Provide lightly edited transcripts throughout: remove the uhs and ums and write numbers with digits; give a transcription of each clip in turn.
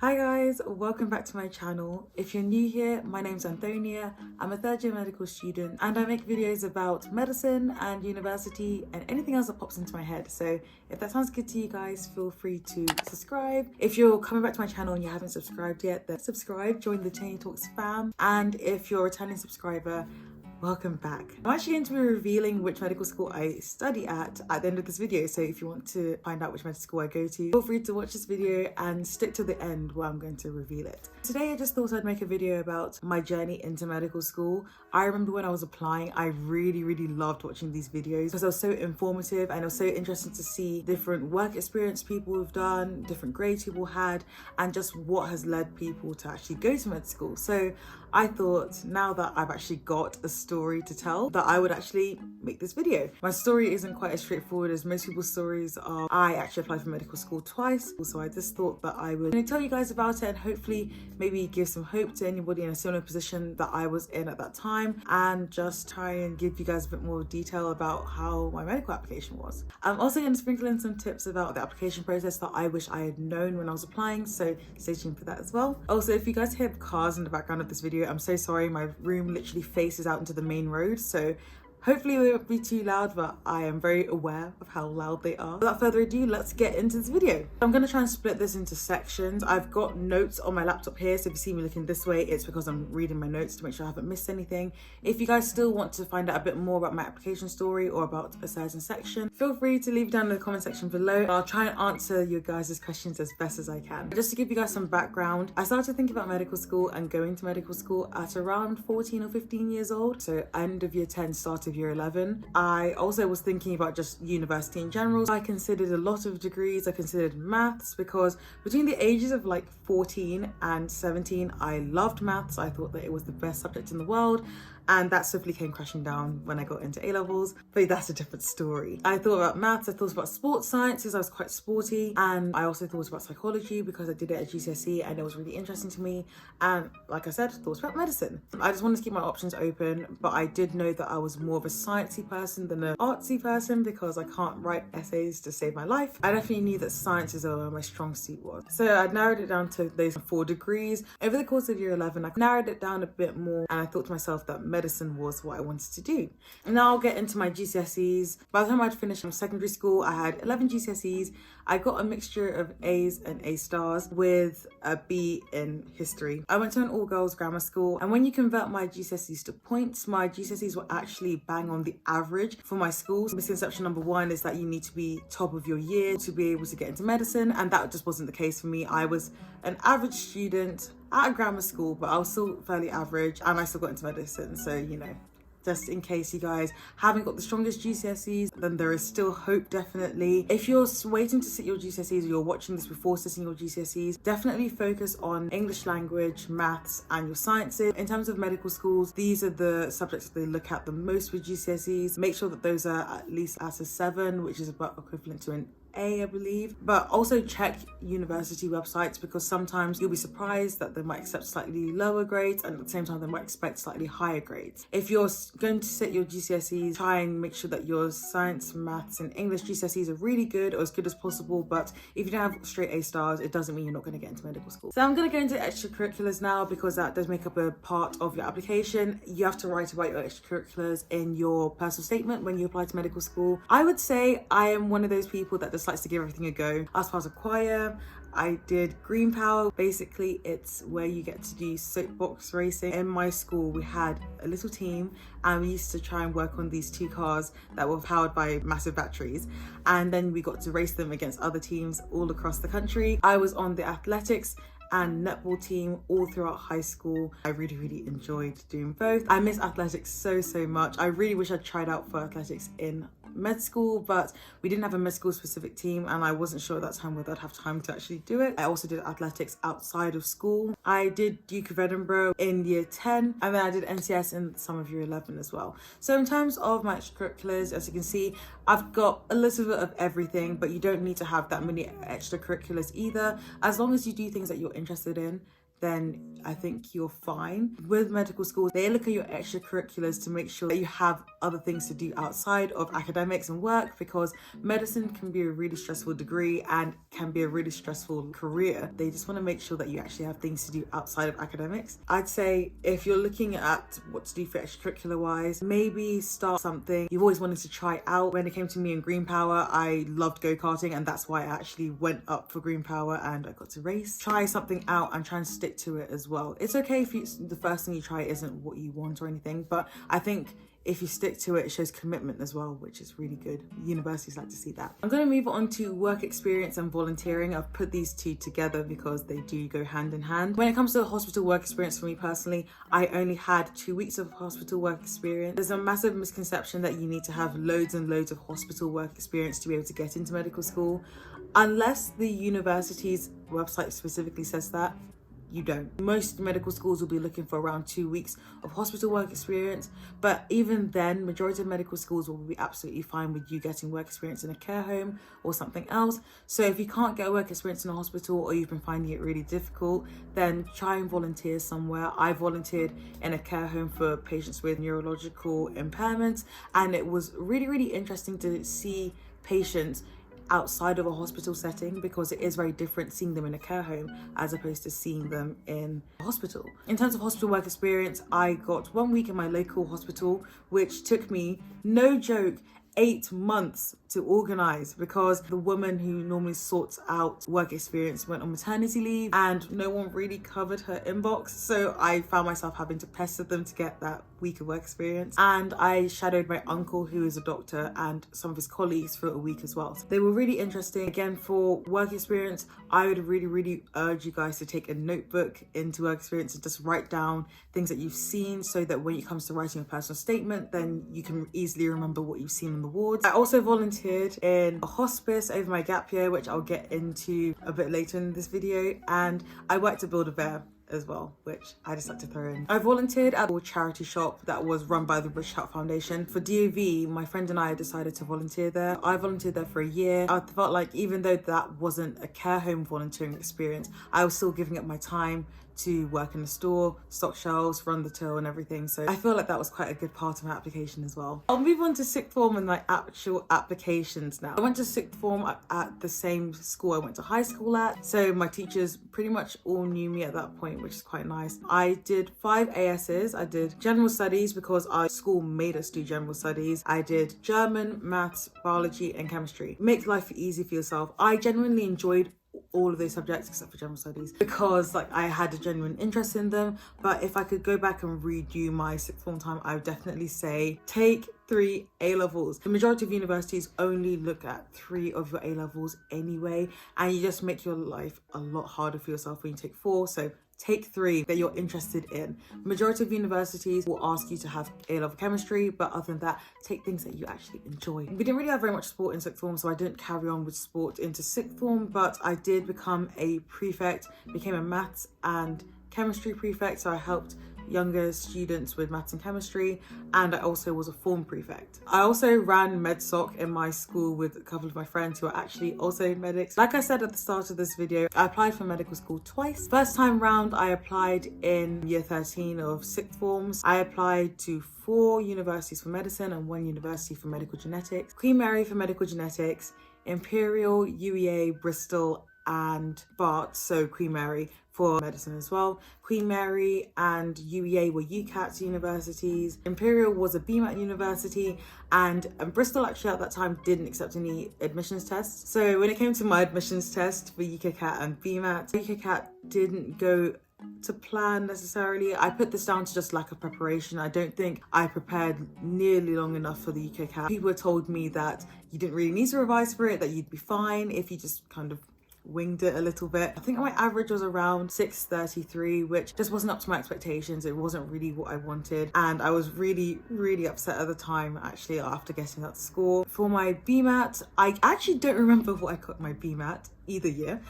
Hi guys, welcome back to my channel. If you're new here, my name's Antonia. I'm a third year medical student and I make videos about medicine and university and anything else that pops into my head. So if that sounds good to you guys, feel free to subscribe. If you're coming back to my channel and you haven't subscribed yet, then subscribe, join the Tony Talks fam. And if you're a returning subscriber, welcome back. I'm actually going to be revealing which medical school I study at the end of this video, so if you want to find out which medical school I go to, feel free to watch this video and stick to the end where I'm going to reveal it. Today I just thought I'd make a video about my journey into medical school. I remember when I was applying, I really loved watching these videos because they were so informative and it was so interesting to see different work experience people have done, different grades people had, and just what has led people to actually go to med school. So I thought, now that I've actually got a story to tell, that I would actually make this video. My story isn't quite as straightforward as most people's stories are. I actually applied for medical school twice, so I just thought that I would tell you guys about it and hopefully maybe give some hope to anybody in a similar position that I was in at that time, and just try and give you guys a bit more detail about how my medical application was. I'm also going to sprinkle in some tips about the application process that I wish I had known when I was applying, so stay tuned for that as well. Also, if you guys hear cars in the background of this video, I'm so sorry, my room literally faces out into the main road, so hopefully they won't be too loud, but I am very aware of how loud they are. Without further ado, let's get into this video. I'm going to try and split this into sections. I've got notes on my laptop here, so if you see me looking this way, it's because I'm reading my notes to make sure I haven't missed anything. If you guys still want to find out a bit more about my application story or about a certain section, feel free to leave it down in the comment section below. I'll try and answer your guys' questions as best as I can. Just to give you guys some background, I started thinking about medical school and going to medical school at around 14 or 15 years old, so end of year 10, start of year 11. I also was thinking about just university in general. I considered a lot of degrees. I considered maths because between the ages of like 14 and 17, I loved maths. I thought that it was the best subject in the world. And that swiftly came crashing down when I got into A-levels, but that's a different story. I thought about maths, I thought about sports sciences, I was quite sporty, and I also thought about psychology because I did it at GCSE and it was really interesting to me. And like I said, thought about medicine. I just wanted to keep my options open, but I did know that I was more of a sciencey person than an artsy person because I can't write essays to save my life. I definitely knew that sciences are where my strong suit was. So I narrowed it down to those 4 degrees. Over the course of year 11, I narrowed it down a bit more and I thought to myself that medicine was what I wanted to do. And now I'll get into my GCSEs. By the time I'd finished from secondary school, I had 11 GCSEs. I got a mixture of A's and A stars with a B in history. I went to an all-girls grammar school, and when you convert my GCSEs to points, my GCSEs were actually bang on the average for my schools. Misconception number 1 is that you need to be top of your year to be able to get into medicine, and that just wasn't the case for me. I was an average student at a grammar school, but I was still fairly average and I still got into medicine. So, you know, just in case you guys haven't got the strongest GCSEs, then there is still hope, definitely. If you're waiting to sit your GCSEs or you're watching this before sitting your GCSEs, definitely focus on English language, maths, and your sciences. In terms of medical schools, these are the subjects that they look at the most with GCSEs. Make sure that those are at least at a 7, which is about equivalent to an A, I believe. But also check university websites because sometimes you'll be surprised that they might accept slightly lower grades and at the same time they might expect slightly higher grades. If you're going to sit your GCSEs, try and make sure that your science, maths and English GCSEs are really good or as good as possible, but if you don't have straight A stars, it doesn't mean you're not going to get into medical school. So I'm going to go into extracurriculars now because that does make up a part of your application. You have to write about your extracurriculars in your personal statement when you apply to medical school. I would say I am one of those people that just likes to give everything a go. I was part of choir. I did Green Power. Basically, it's where you get to do soapbox racing. In my school, we had a little team and we used to try and work on these 2 cars that were powered by massive batteries. And then we got to race them against other teams all across the country. I was on the athletics and netball team all throughout high school. I really enjoyed doing both. I miss athletics so much. I really wish I'd tried out for athletics in med school, but we didn't have a med school specific team and I wasn't sure at that time whether I'd have time to actually do it. I also did athletics outside of school. I did Duke of Edinburgh in year 10 and then I did NCS in some of year 11 as well. So in terms of my extracurriculars, as you can see, I've got a little bit of everything, but you don't need to have that many extracurriculars either. As long as you do things that you're interested in, then I think you're fine. With medical schools, they look at your extracurriculars to make sure that you have other things to do outside of academics and work, because medicine can be a really stressful degree and can be a really stressful career. They just want to make sure that you actually have things to do outside of academics. I'd say if you're looking at what to do for extracurricular wise, maybe start something you've always wanted to try out. When it came to me in Green Power, I loved go-karting, and that's why I actually went up for Green Power and I got to race. Try something out and try and stick to it as well. It's okay if the first thing you try isn't what you want or anything, but I think if you stick to it, it shows commitment as well, which is really good. Universities like to see that. I'm going to move on to work experience and volunteering. I've put these two together because they do go hand in hand. When it comes to hospital work experience, for me personally, I only had 2 weeks of hospital work experience. There's a massive misconception that you need to have loads and loads of hospital work experience to be able to get into medical school. Unless the university's website specifically says that, you don't. Most medical schools will be looking for around 2 weeks of hospital work experience, but even then, majority of medical schools will be absolutely fine with you getting work experience in a care home or something else. So if you can't get work experience in a hospital, or you've been finding it really difficult, then try and volunteer somewhere. I volunteered in a care home for patients with neurological impairments, and it was really, really interesting to see patients outside of a hospital setting, because it is very different seeing them in a care home as opposed to seeing them in a hospital. In terms of hospital work experience, I got 1 week in my local hospital, which took me, no joke, 8 months to organize, because the woman who normally sorts out work experience went on maternity leave and no one really covered her inbox. So I found myself having to pester them to get that week of work experience. And I shadowed my uncle, who is a doctor, and some of his colleagues for a week as well. So they were really interesting. Again, for work experience, I would really, really urge you guys to take a notebook into work experience and just write down things that you've seen, so that when it comes to writing a personal statement, then you can easily remember what you've seen on the wards. I also volunteered in a hospice over my gap year, which I'll get into a bit later in this video, and I worked at Build-A-Bear as well, which I just like to throw in. I volunteered at a charity shop that was run by the British Heart Foundation. For DOV, my friend and I decided to volunteer there. I volunteered there for a year. I felt like even though that wasn't a care home volunteering experience, I was still giving up my time to work in the store, stock shelves, run the till and everything. So I feel like that was quite a good part of my application as well. I'll move on to sixth form and like actual applications now. I went to sixth form at the same school I went to high school at. So my teachers pretty much all knew me at that point, which is quite nice. I did 5 ASs. I did general studies because our school made us do general studies. I did German, maths, biology and chemistry. Make life easy for yourself. I genuinely enjoyed all of those subjects except for general studies because like I had a genuine interest in them. But if I could go back and redo my sixth form time, I would definitely say take 3 A-levels. The majority of universities only look at 3 of your A-levels anyway, and you just make your life a lot harder for yourself when you take 4. So take 3 that you're interested in. Majority of universities will ask you to have A-level chemistry, but other than that, take things that you actually enjoy. We didn't really have very much sport in sixth form, so I didn't carry on with sport into sixth form, but I did become a prefect, became a maths and chemistry prefect, so I helped younger students with maths and chemistry, and I also was a form prefect. I also ran MedSoc in my school with a couple of my friends who are actually also medics. Like I said at the start of this video, I applied for medical school twice. First time round, I applied in year 13 of sixth forms. I applied to 4 universities for medicine and 1 university for medical genetics. Queen Mary for medical genetics, Imperial, UEA, Bristol and Bart, so Queen Mary for medicine as well. Queen Mary and UEA were UCAT universities. Imperial was a BMAT university, and Bristol actually at that time didn't accept any admissions tests. So when it came to my admissions test for UCAT and BMAT, UCAT didn't go to plan necessarily. I put this down to just lack of preparation. I don't think I prepared nearly long enough for the UCAT. People had told me that you didn't really need to revise for it, that you'd be fine if you just kind of winged it a little bit. I think my average was around 633, which just wasn't up to my expectations. It wasn't really what I wanted, and I was really, really upset at the time actually after getting that score. For my BMAT, I actually don't remember what I got my BMAT either year,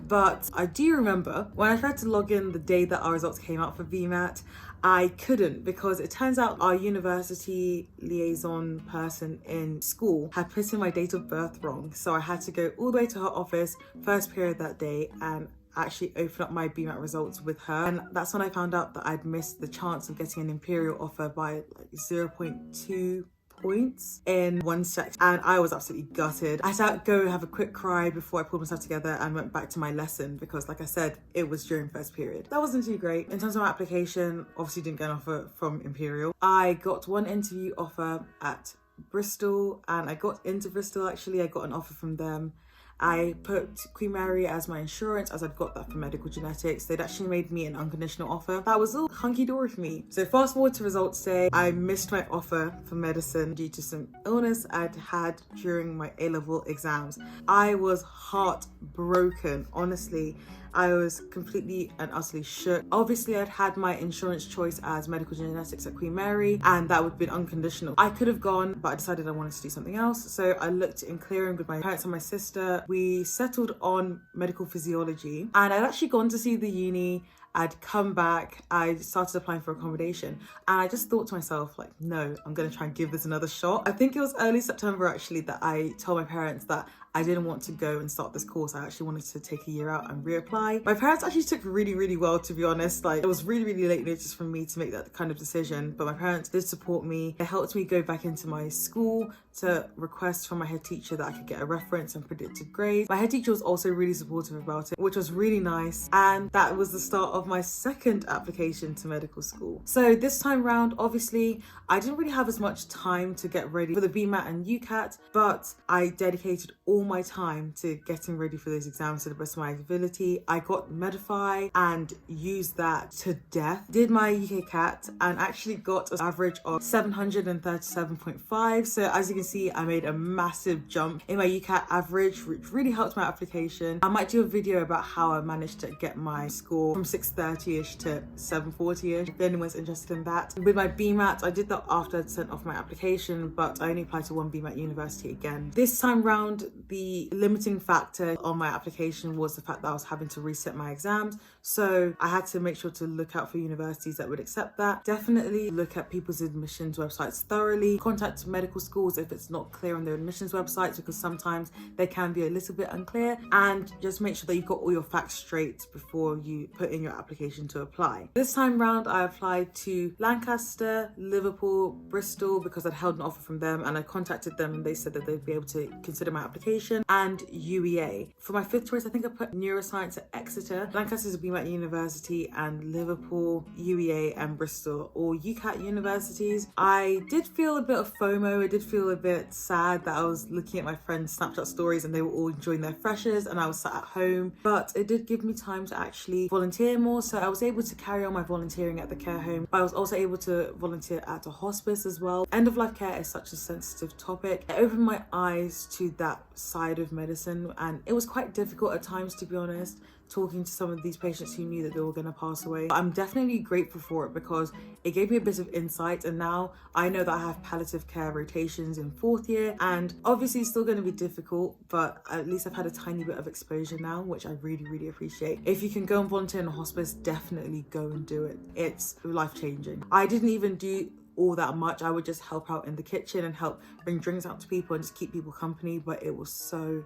but I do remember when I tried to log in the day that our results came out for BMAT, I couldn't, because it turns out our university liaison person in school had put in my date of birth wrong. So I had to go all the way to her office, first period that day, and actually open up my BMAT results with her, and that's when I found out that I'd missed the chance of getting an imperial offer by like 0.2 points in one section, and I was absolutely gutted. I had to go have a quick cry before I pulled myself together and went back to my lesson, because like I said, it was during first period. That wasn't too great. In terms of my application, obviously didn't get an offer from Imperial. I got one interview offer at Bristol, and I got into Bristol. Actually, I got an offer from them. I put Queen Mary as my insurance, as I'd got that for medical genetics. They'd actually made me an unconditional offer. That was all hunky-dory for me. So fast forward to results day, I missed my offer for medicine due to some illness I'd had during my A-level exams. I was heartbroken, honestly. I was completely and utterly shook. Obviously, I'd had my insurance choice as medical genetics at Queen Mary, and that would have been unconditional. I could have gone, but I decided I wanted to do something else. So I looked in clearing with my parents and my sister. We settled on medical physiology, and I'd actually gone to see the uni. I'd come back, I started applying for accommodation, and I just thought to myself, like, no, I'm gonna try and give this another shot. I think it was early September actually that I told my parents that I didn't want to go and start this course. I actually wanted to take a year out and reapply. My parents actually took really, really well, to be honest. Like, it was really, really late notice for me to make that kind of decision, but my parents did support me. They helped me go back into my school to request from my head teacher that I could get a reference and predicted grades. My head teacher was also really supportive about it, which was really nice. And that was the start of my second application to medical school. So this time round, obviously, I didn't really have as much time to get ready for the BMAT and UCAT, but I dedicated all my time to getting ready for those exams to the best of my ability. I got Medify and used that to death. Did my UK CAT and actually got an average of 737.5. So as you can see, I made a massive jump in my UCAT average, which really helped my application. I might do a video about how I managed to get my score from 630-ish to 740-ish, if anyone's interested in that. With my BMAT, I did that after I'd sent off my application, but I only applied to one BMAT university again. This time round, the limiting factor on my application was the fact that I was having to reset my exams. So I had to make sure to look out for universities that would accept that. Definitely look at people's admissions websites thoroughly. Contact medical schools if it's not clear on their admissions websites, because sometimes they can be a little bit unclear. And just make sure that you've got all your facts straight before you put in your application to apply. This time round, I applied to Lancaster, Liverpool, Bristol, because I'd held an offer from them, and I contacted them and they said that they'd be able to consider my application, and UEA. For my fifth choice, I think I put neuroscience at Exeter. Lancaster's a BMAT university, and Liverpool, UEA, and Bristol, all UCAT universities. I did feel a bit of FOMO. I did feel a bit sad that I was looking at my friends' Snapchat stories and they were all enjoying their freshers and I was sat at home, but it did give me time to actually volunteer more. So I was able to carry on my volunteering at the care home, but I was also able to volunteer at a hospice as well. End of life care is such a sensitive topic. It opened my eyes to that side of medicine, and it was quite difficult at times, to be honest, talking to some of these patients who knew that they were going to pass away. But I'm definitely grateful for it because it gave me a bit of insight, and now I know that I have palliative care rotations in fourth year, and obviously it's still going to be difficult, but at least I've had a tiny bit of exposure now, which I really, really appreciate. If you can go and volunteer in a hospice, definitely go and do it. It's life-changing. I didn't even do all that much. I would just help out in the kitchen and help bring drinks out to people and just keep people company, but it was so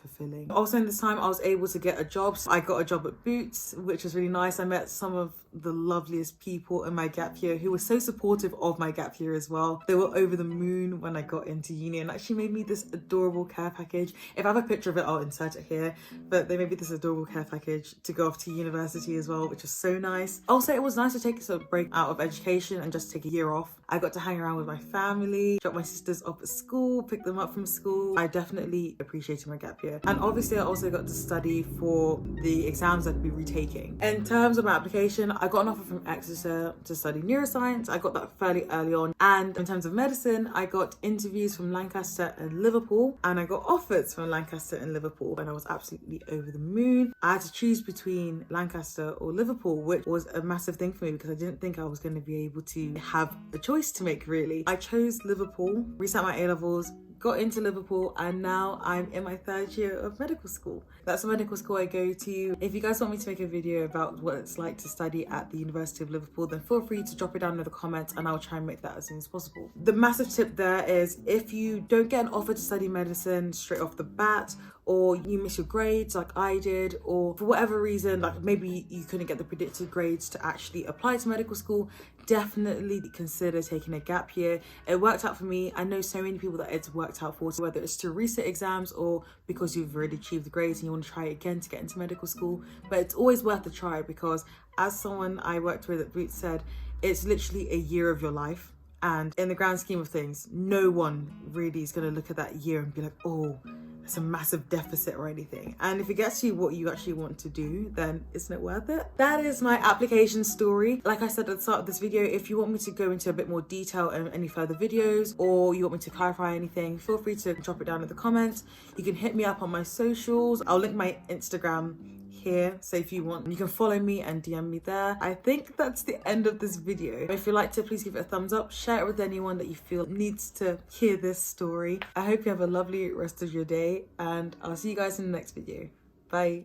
fulfilling. Also in this time I was able to get a job. So I got a job at Boots, which was really nice. I met some of the loveliest people in my gap year who were so supportive of my gap year as well. They were over the moon when I got into uni and actually made me this adorable care package. If I have a picture of it, I'll insert it here, but they made me this adorable care package to go off to university as well, which was so nice. Also, it was nice to take a sort of break out of education and just take a year off. I got to hang around with my family, drop my sisters off at school, pick them up from school. I definitely appreciated my gap year. And obviously I also got to study for the exams I'd be retaking. In terms of my application, I got an offer from Exeter to study neuroscience. I got that fairly early on. And in terms of medicine, I got interviews from Lancaster and Liverpool, and I got offers from Lancaster and Liverpool, and I was absolutely over the moon. I had to choose between Lancaster or Liverpool, which was a massive thing for me because I didn't think I was going to be able to have a choice to make, really. I chose Liverpool, reset my A-levels, got into Liverpool, and now I'm in my third year of medical school. That's the medical school I go to. If you guys want me to make a video about what it's like to study at the University of Liverpool, then feel free to drop it down in the comments and I'll try and make that as soon as possible. The massive tip there is if you don't get an offer to study medicine straight off the bat, or you miss your grades like I did, or for whatever reason, like maybe you couldn't get the predicted grades to actually apply to medical school, definitely consider taking a gap year. It worked out for me. I know so many people that it's worked out for, so whether it's to resit exams or because you've already achieved the grades and you want to try it again to get into medical school. But it's always worth a try, because as someone I worked with at Boots said, it's literally a year of your life. And in the grand scheme of things, no one really is going to look at that year and be like, oh, it's a massive deficit or anything. And if it gets you what you actually want to do, then isn't it worth it? That is my application story. Like I said at the start of this video, if you want me to go into a bit more detail in any further videos, or you want me to clarify anything, feel free to drop it down in the comments. You can hit me up on my socials. I'll link my Instagram here, so if you want, you can follow me and DM me there. I think that's the end of this video. If you liked it, please give it a thumbs up, share it with anyone that you feel needs to hear this story. I hope you have a lovely rest of your day, and I'll see you guys in the next video. Bye.